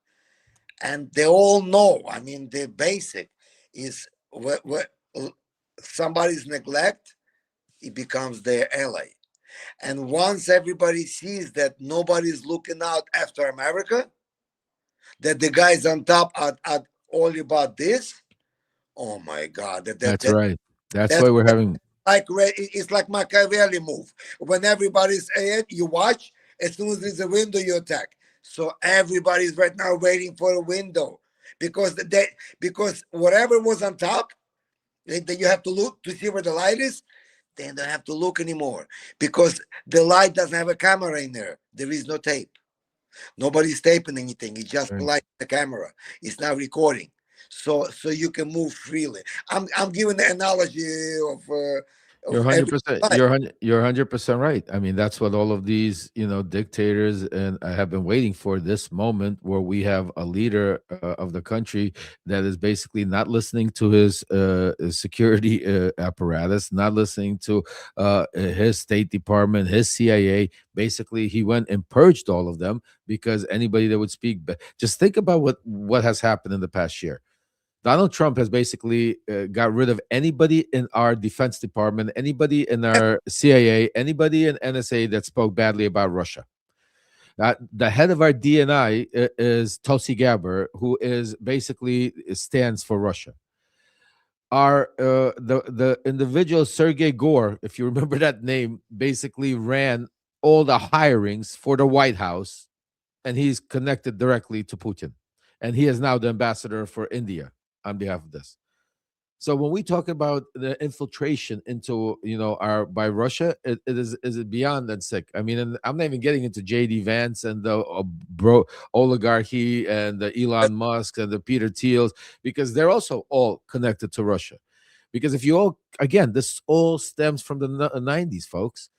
and they all know. I mean, the basic is what somebody's neglect, it becomes their ally. And once everybody sees that nobody's looking out after America, that the guys on top are all about this. Oh my God,
That's right. That's
that's
why we're having.
like it's like Machiavelli move. When everybody's ahead, you watch. As soon as there's a window, you attack. So everybody's right now waiting for a window because because whatever was on top, that you have to look to see where the light is. They don't have to look anymore because the light doesn't have a camera in there. There is no tape. Nobody's taping anything. It's just
Right.
like the camera. It's not recording, so you can move freely. I'm giving the analogy
You're
of
100%.
every
You're 100% right. I mean, that's what all of these, dictators, and I have been waiting for this moment where we have a leader of the country that is basically not listening to his security apparatus, not listening to his State Department, his CIA. Basically, he went and purged all of them because anybody that would speak, just think about what has happened in the past year. Donald Trump has basically got rid of anybody in our Defense Department, anybody in our CIA, anybody in NSA that spoke badly about Russia. The head of our DNI is Tulsi Gabbard, who is basically stands for Russia. Our the individual Sergei Gore, if you remember that name, basically ran all the hirings for the White House, and he's connected directly to Putin, and he is now the ambassador for India on behalf of this. So when we talk about the infiltration into our by Russia, it is beyond that sick. I mean, and I'm not even getting into JD Vance and the bro oligarchy and the Elon Musk and the Peter Thiels, because they're also all connected to Russia. Because if you all again, this all stems from the 90s, folks.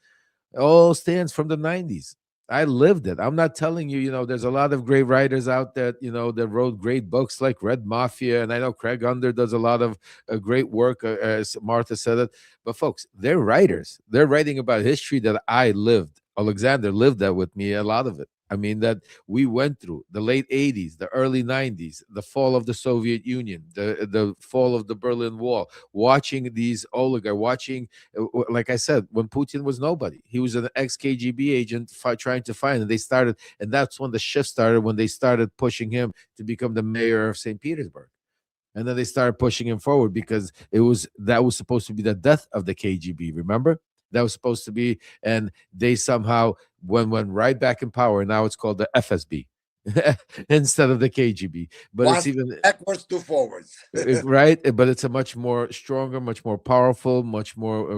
It all stands from the 90s. I lived it. I'm not telling you, there's a lot of great writers out there, that wrote great books like Red Mafia. And I know Craig Under does a lot of great work, as Martha said it. But folks, they're writers. They're writing about history that I lived. Alexander lived that with me, a lot of it. I mean, that we went through the late 80s, the early 90s, the fall of the Soviet Union, the fall of the Berlin Wall, watching these oligarchs, watching like I said, when Putin was nobody, he was an ex KGB agent trying to find, and they started, and that's when the shift started when they started pushing him to become the mayor of St. Petersburg. And then they started pushing him forward because that was supposed to be the death of the KGB. Remember, that was supposed to be, and they somehow went right back in power. Now it's called the FSB instead of the KGB. But
one
it's
step
even
backwards, two forwards.
right, but it's a much more stronger, much more powerful, much more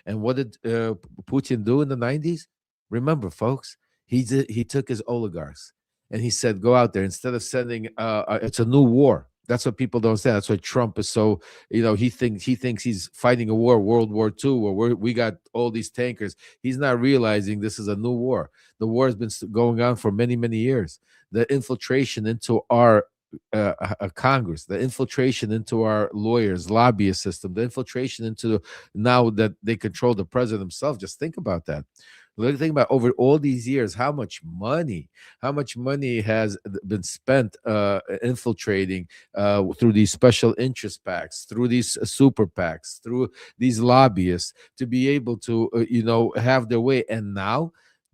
and what did Putin do in the 90s? Remember, folks, he took his oligarchs and he said, go out there instead of sending it's a new war. That's what people don't say. That's why Trump is so, he thinks he's fighting a war, World War II, where we got all these tankers. He's not realizing this is a new war. The war has been going on for many, many years. The infiltration into our a Congress, the infiltration into our lawyers, lobbyist system, the infiltration into now that they control the president himself. Just think about that. Think about over all these years, how much money has been spent infiltrating through these special interest packs, through these super PACs, through these lobbyists to be able to, have their way. And now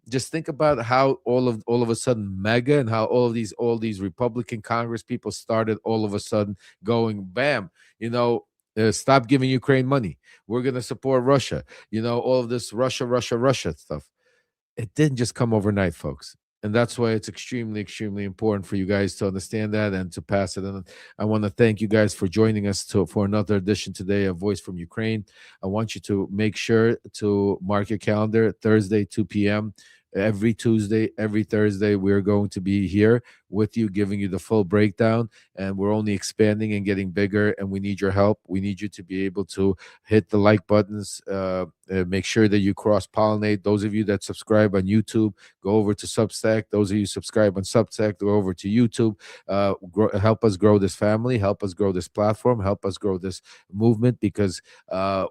just think about how all of a sudden mega and how all these Republican Congress people started all of a sudden going bam, stop giving Ukraine money, we're going to support Russia, all of this Russia stuff. It didn't just come overnight, folks. And that's why it's extremely, extremely important for you guys to understand that and to pass it. And I want to thank you guys for joining us for another edition today of Voice from Ukraine. I want you to make sure to mark your calendar Thursday, 2 p.m. Every Tuesday, every Thursday, we're going to be here with you, giving you the full breakdown. And we're only expanding and getting bigger. And we need your help. We need you to be able to hit the like buttons. Make sure that you cross pollinate. Those of you that subscribe on YouTube, go over to Substack. Those of you subscribe on Substack, go over to YouTube. Help us grow this family. Help us grow this platform. Help us grow this movement, because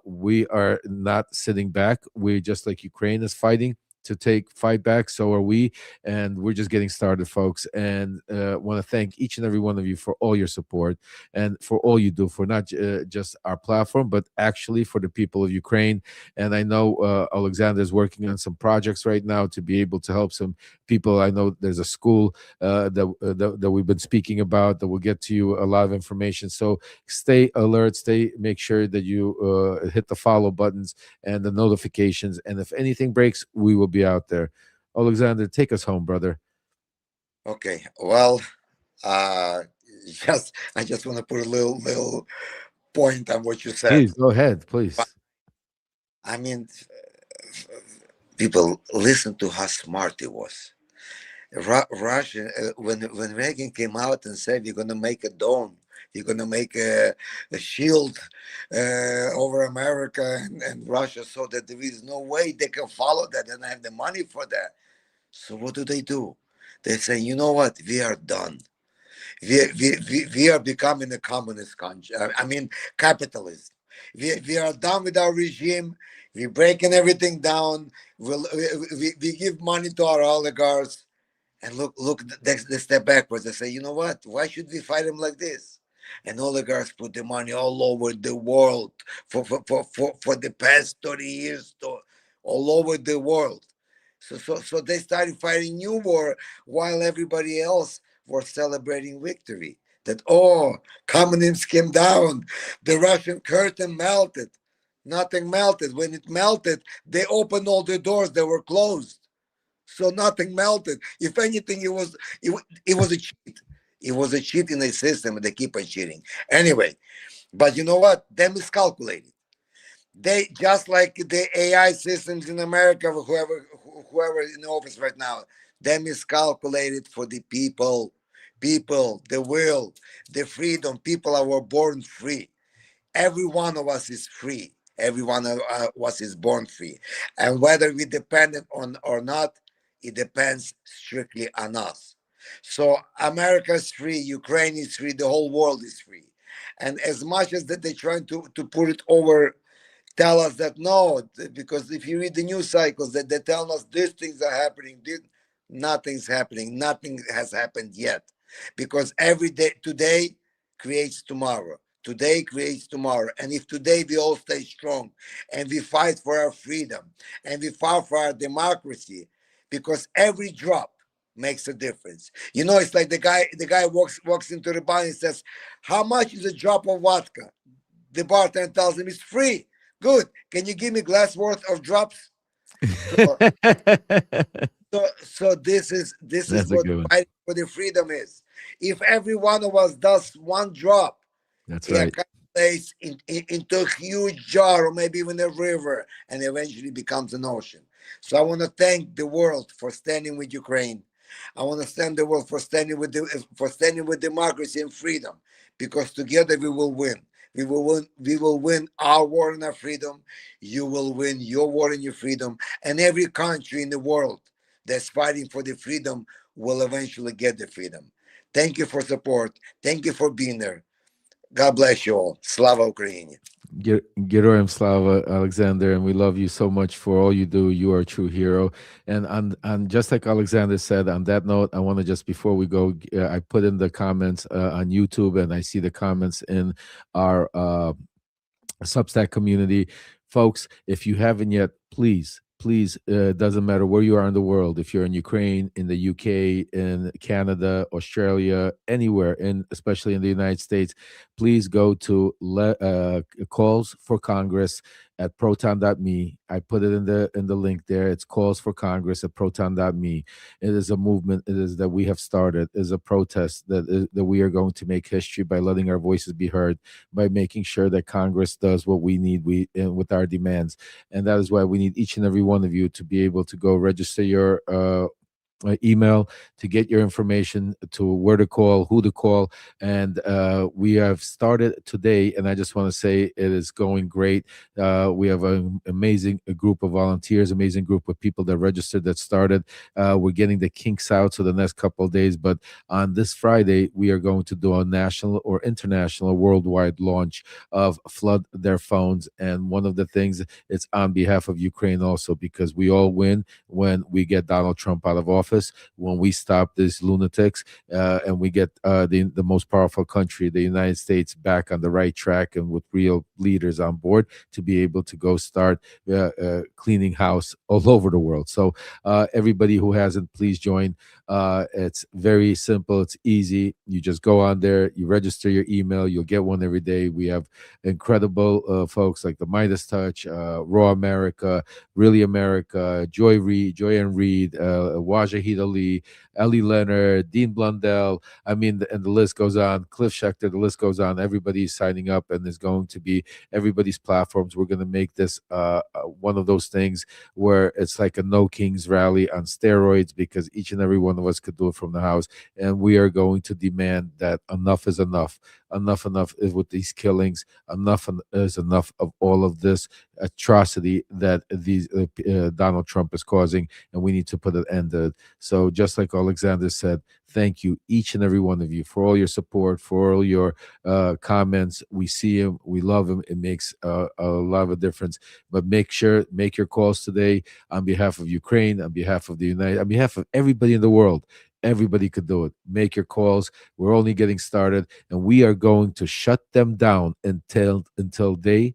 we are not sitting back. We're just like Ukraine is fighting. to take fight back. So are we, and we're just getting started, folks. And want to thank each and every one of you for all your support and for all you do for not just our platform, but actually for the people of Ukraine. And I know Alexander is working on some projects right now to be able to help some people. I know there's a school that we've been speaking about that will get to you a lot of information. So stay alert, make sure that you hit the follow buttons and the notifications. And if anything breaks, we will be out there. Alexander, take us home, brother.
Okay. Well, uh, just I just want to put a little point on what you said.
Please go ahead,
But,
please.
I mean, people listen to how smart he was. Russia, when Reagan came out and said, "You're gonna make a dome, you're gonna make a shield over America and Russia, so that there is no way they can follow that and have the money for that." So what do? They say, "You know what? We are done. We are becoming a communist country. I mean, capitalist. We are done with our regime. We're breaking everything down. We give money to our oligarchs." And look, they step backwards. They say, "You know what? Why should we fight them like this?" And oligarchs put the money all over the world for the past 30 years, all over the world. So they started fighting new war while everybody else was celebrating victory. That, oh, communism came down, the Russian curtain melted. Nothing melted. When it melted, they opened all the doors that were closed, so nothing melted. If anything, it was a cheat. It was a cheat in the system, and they keep on cheating. Anyway, but you know what? They miscalculated. They, just like the AI systems in America, whoever in the office right now, they miscalculated for the people, the will, the freedom. People are were born free. Every one of us is free. Every one of us is born free. And whether we dependent on or not, it depends strictly on us. So America is free, Ukraine is free, the whole world is free. And as much as that they're trying to put it over, tell us that no, because if you read the news cycles, that they tell us these things are happening, nothing's happening, nothing has happened yet, because every day, today creates tomorrow. Today creates tomorrow. And if today we all stay strong and we fight for our freedom and we fight for our democracy, because every drop makes a difference. You know, it's like the guy walks into the bar and says, "How much is a drop of vodka?" The bartender tells him it's free. Good. Can you give me glass worth of drops? So so this is
That's a
what
good one.
fighting for the freedom is. If every one of us does one drop,
That's
it
right.
accumulates into a huge jar or maybe even a river and eventually becomes an ocean. So I want to thank the world for standing with Ukraine. I want to thank the world for standing with democracy and freedom, because together we will win. We will win. We will win our war and our freedom. You will win your war and your freedom. And every country in the world that's fighting for the freedom will eventually get the freedom. Thank you for support. Thank you for being there. God bless you all. Slava Ukraini.
Geroyam Slava, Alexander, and we love you so much for all you do. You are a true hero. And on just like Alexander said, on that note, I want to just before we go, I put in the comments on YouTube, and I see the comments in our Substack community. Folks, if you haven't yet, please, doesn't matter where you are in the world. If you're in Ukraine, in the UK, in Canada, Australia, anywhere, in especially in the United States, please go to calls for Congress at proton.me. I put it in the link there. It's calls for Congress at proton.me. It is a movement. It is that we have started. It is a protest that we are going to make history by letting our voices be heard, by making sure that Congress does what we need with our demands. And that is why we need each and every one of you to be able to go register your email to get your information to where to call, who to call. And we have started today, and I just want to say it is going great. We have an amazing group of volunteers, amazing group of people that registered, that started. We're getting the kinks out for the next couple of days, but on this Friday, we are going to do a national or international worldwide launch of Flood Their Phones. And one of the things, it's on behalf of Ukraine also, because we all win when we get Donald Trump out of office, when we stop these lunatics, and we get the most powerful country, the United States, back on the right track and with real leaders on board to be able to go start cleaning house all over the world. So everybody who hasn't, please join. It's very simple. It's easy. You just go on there, you register your email, you'll get one every day. We have incredible folks like the Midas Touch, Raw America, Really America, Joy Reid, Joy and Reid, Wajahid Ali, Ellie Leonard, Dean Blundell. I mean, and the list goes on. Cliff Schechter, the list goes on. Everybody's signing up, and there's going to be everybody's platforms. We're going to make this one of those things where it's like a No Kings rally on steroids, because each and every one of us could do it from the house. And we are going to demand that enough is enough. Enough is with these killings. Enough is enough of all of this atrocity that these Donald Trump is causing, and we need to put an end to it. So, just like Alexander said, thank you, each and every one of you, for all your support, for all your comments. We see him, we love him. It makes a lot of a difference. But make your calls today on behalf of Ukraine, on behalf of the United, on behalf of everybody in the world. Everybody could do it. Make your calls. We're only getting started, and we are going to shut them down until they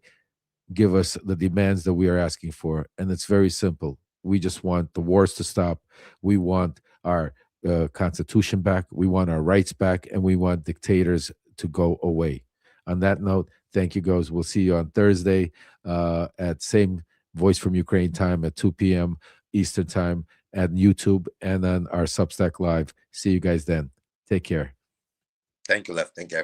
give us the demands that we are asking for. And it's very simple. We just want the wars to stop. We want our constitution back. We want our rights back. And we want dictators to go away. On that note, thank you, guys. We'll see you on Thursday at same Voice from Ukraine time at 2 p.m. Eastern time at YouTube and on our Substack Live. See you guys then. Take care.
Thank you, Left. Thank you.